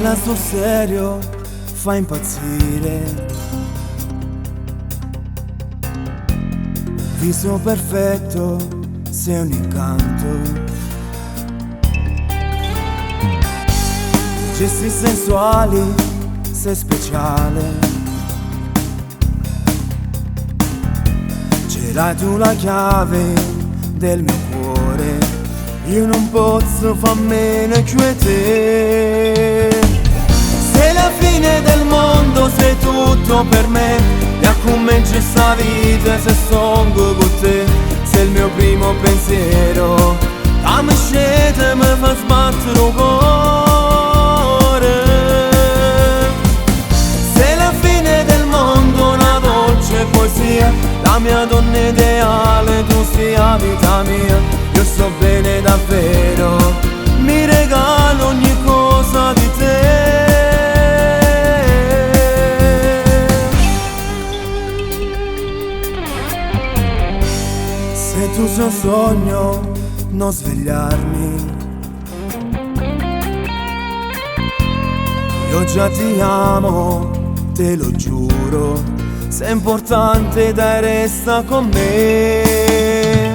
parla sul serio, fa impazzire. Viso perfetto, sei un incanto. Gesti sensuali, sei speciale. Ce l'hai tu la chiave del mio cuore, io non posso far meno che te. Sei la fine del mondo, sei tutto per me, e a comincia sta vita se sono con te. Sei il mio primo pensiero, a me scende mi fa sbattere il cuore. Sei la fine del mondo, una dolce poesia, la mia donna ideale, tu sei la vita mia. Io sto bene davvero, mi regalo ogni cosa di te. Se tu sei un sogno, non svegliarmi. Io già ti amo, te lo giuro. Sei importante, dai, resta con me.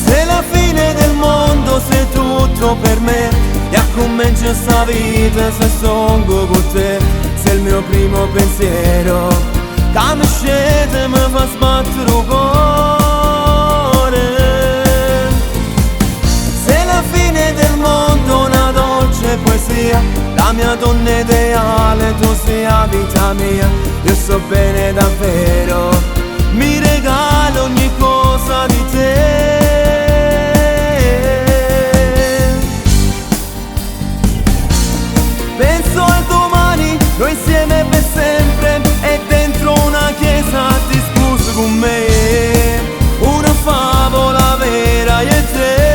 Sei la fine del mondo, sei tutto per me, e a comincia sta vita se sono con te. Sei il mio primo pensiero, che mi scende mi fa sbattere il cuore. Sei la fine del mondo, una dolce poesia, la mia donna ideale, tu sei la vita mia. Io sto bene davvero, mi regalo ogni cosa di te. Penso al domani, noi insieme per sempre, e dentro una chiesa ti scusi con me. Una favola vera io e te.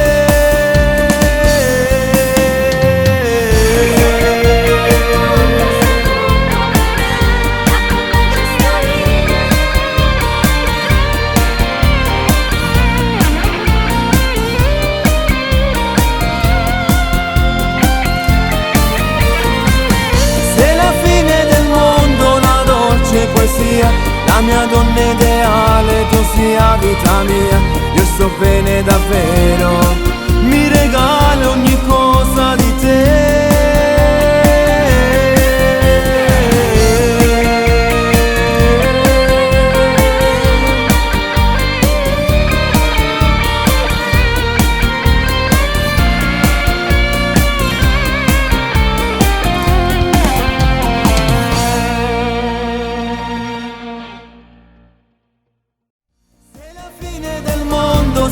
La mia donna ideale, tu sei la vita mia. Io sto bene davvero, mi regalo ogni cosa di te.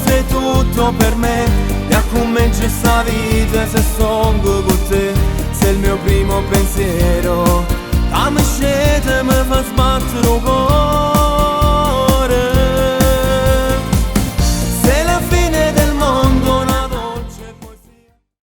Sei tutto per me, e a comincia sta vita se sono con te. Sei il mio primo pensiero,